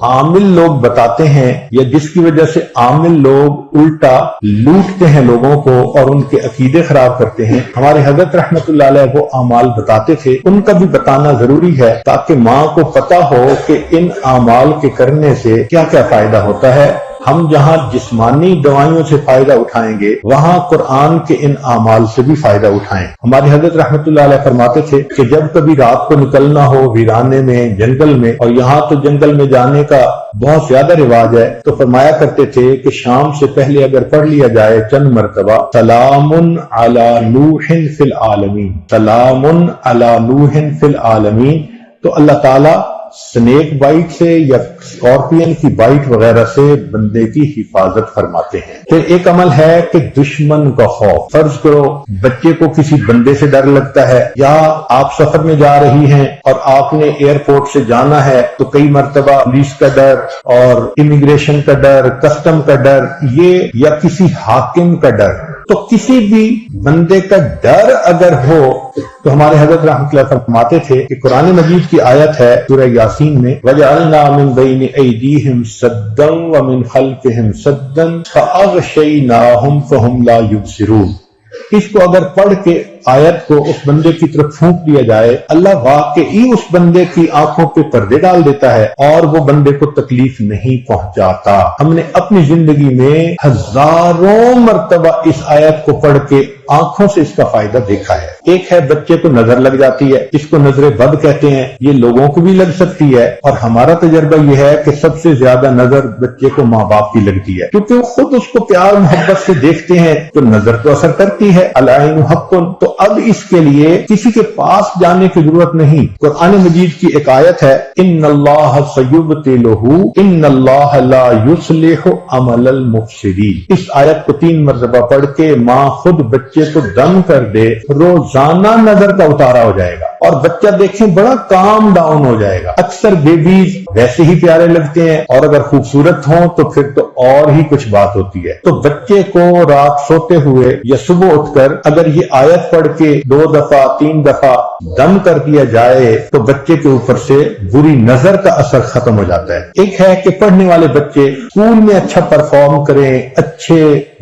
عامل لوگ بتاتے ہیں یا جس کی وجہ سے عامل لوگ الٹا لوٹتے ہیں لوگوں کو اور ان کے عقیدے خراب کرتے ہیں، ہمارے حضرت رحمت اللہ علیہ وہ اعمال بتاتے تھے، ان کا بھی بتانا ضروری ہے تاکہ ماں کو پتا ہو کہ ان اعمال کے کرنے سے کیا کیا فائدہ ہوتا ہے۔ ہم جہاں جسمانی دوائیوں سے فائدہ اٹھائیں گے وہاں قرآن کے ان اعمال سے بھی فائدہ اٹھائیں۔ ہمارے حضرت رحمت اللہ علیہ فرماتے تھے کہ جب کبھی رات کو نکلنا ہو ویرانے میں، جنگل میں، اور یہاں تو جنگل میں جانے کا بہت زیادہ رواج ہے، تو فرمایا کرتے تھے کہ شام سے پہلے اگر پڑھ لیا جائے چند مرتبہ سلام علی نوح فی العالمین، سلام علی نوح فی العالمین، تو اللہ تعالیٰ سنیک بائٹ سے یا اسکارپین کی بائٹ وغیرہ سے بندے کی حفاظت فرماتے ہیں۔ پھر ایک عمل ہے کہ دشمن کا خوف، فرض کرو بچے کو کسی بندے سے ڈر لگتا ہے، یا آپ سفر میں جا رہی ہیں اور آپ نے ایئرپورٹ سے جانا ہے تو کئی مرتبہ پولیس کا ڈر اور امیگریشن کا ڈر، کسٹم کا ڈر، یہ یا کسی حاکم کا ڈر، تو کسی بھی بندے کا ڈر اگر ہو تو ہمارے حضرت رحمۃ اللہ فرماتے تھے کہ قرآن مجید کی آیت ہے سورہ یاسین میں وَجَعَلْنَا مِن بَيْنِ أَيْدِيهِمْ سَدًّا وَمِنْ خَلْفِهِمْ سَدًّا فَأَغْشَيْنَاهُمْ فَهُمْ لَا يُبْصِرُونَ۔ اس کو اگر پڑھ کے آیت کو اس بندے کی طرف پھونک دیا جائے، اللہ واقعی اس بندے کی آنکھوں پہ پردے ڈال دیتا ہے اور وہ بندے کو تکلیف نہیں پہنچاتا۔ ہم نے اپنی زندگی میں ہزاروں مرتبہ اس آیت کو پڑھ کے آنکھوں سے اس کا فائدہ دیکھا ہے۔ ایک ہے بچے کو نظر لگ جاتی ہے، اس کو نظر بد کہتے ہیں، یہ لوگوں کو بھی لگ سکتی ہے، اور ہمارا تجربہ یہ ہے کہ سب سے زیادہ نظر بچے کو ماں باپ کی لگتی ہے، کیونکہ وہ خود اس کو پیار محبت سے دیکھتے ہیں تو نظر تو اثر کرتی ہے، العین حق۔ تو اب اس کے لیے کسی کے پاس جانے کی ضرورت نہیں، قرآن مجید کی ایک آیت ہے ان اللہ سیبطلہ ان اللہ لا یصلح عمل المفسدین۔ اس آیت کو 3 مرتبہ پڑھ کے ماں خود بچے کو دم کر دے، روزانہ نظر کا اتارا ہو جائے گا اور بچہ دیکھیں بڑا کام ڈاؤن ہو جائے گا۔ اکثر بیبیز ویسے ہی پیارے لگتے ہیں اور اگر خوبصورت ہوں تو پھر تو اور ہی کچھ بات ہوتی ہے۔ تو بچے کو رات سوتے ہوئے یا صبح اٹھ کر اگر یہ آیت پڑھ کے 2 دفعہ 3 دفعہ دم کر دیا جائے تو بچے کے اوپر سے بری نظر کا اثر ختم ہو جاتا ہے۔ ایک ہے کہ پڑھنے والے بچے اسکول میں اچھا پرفارم کریں، اچھے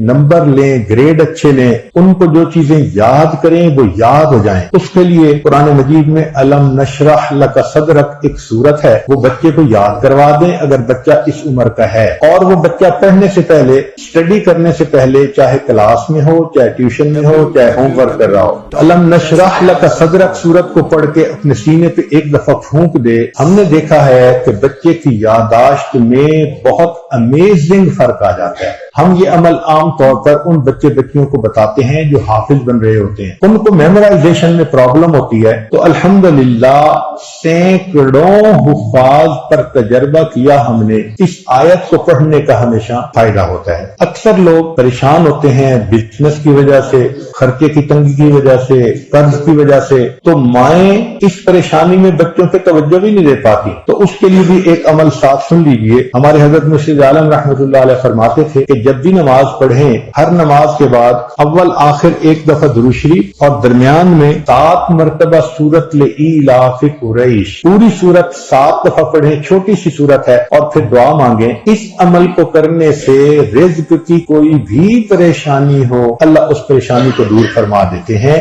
نمبر لیں، گریڈ اچھے لیں، ان کو جو چیزیں یاد کریں وہ یاد ہو جائیں۔ اس کے لیے قرآن مجید میں الم نشرح لک صدرک ایک سورت ہے، وہ بچے کو یاد کروا دیں اگر بچہ اس عمر کا ہے، اور وہ بچہ پڑھنے سے پہلے، اسٹڈی کرنے سے پہلے، چاہے کلاس میں ہو، چاہے ٹیوشن میں ہو، چاہے ہوم ورک کر رہا ہو، الم نشرح لک صدرک سورت کو پڑھ کے اپنے سینے پہ ایک دفعہ پھونک دے۔ ہم نے دیکھا ہے کہ بچے کی یادداشت میں بہت امیزنگ فرق آ جاتا ہے۔ ہم یہ عمل عام طور پر ان بچیوں کو بتاتے ہیں جو حافظ بن رہے ہوتے ہیں، ان کو میمورائزیشن میں پرابلم ہوتی ہے، تو الحمدللہ سینکڑوں حفاظ پر تجربہ کیا ہم نے، اس آیت کو پڑھنے کا ہمیشہ فائدہ ہوتا ہے۔ اکثر لوگ پریشان ہوتے ہیں بزنس کی وجہ سے، خرچے کی تنگی کی وجہ سے، قرض کی وجہ سے، تو مائیں اس پریشانی میں بچوں پہ توجہ بھی نہیں دے پاتی، تو اس کے لیے بھی ایک عمل ساتھ سن لیجئے۔ ہمارے حضرت مرشد عالم رحمۃ اللہ علیہ فرماتے تھے کہ جب بھی نماز پڑھیں، ہر نماز کے بعد اول آخر ایک دفعہ درود شریف اور درمیان میں 7 مرتبہ سورۃ لإیلاف قریش، پوری سورت 7 دفعہ پڑھیں، چھوٹی سی سورت ہے، اور پھر دعا مانگیں۔ اس عمل کو کرنے سے رزق کی کوئی بھی پریشانی ہو اللہ اس پریشانی کو دور فرما دیتے ہیں۔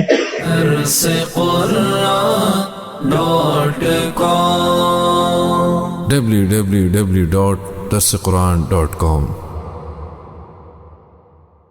www.darsequran.com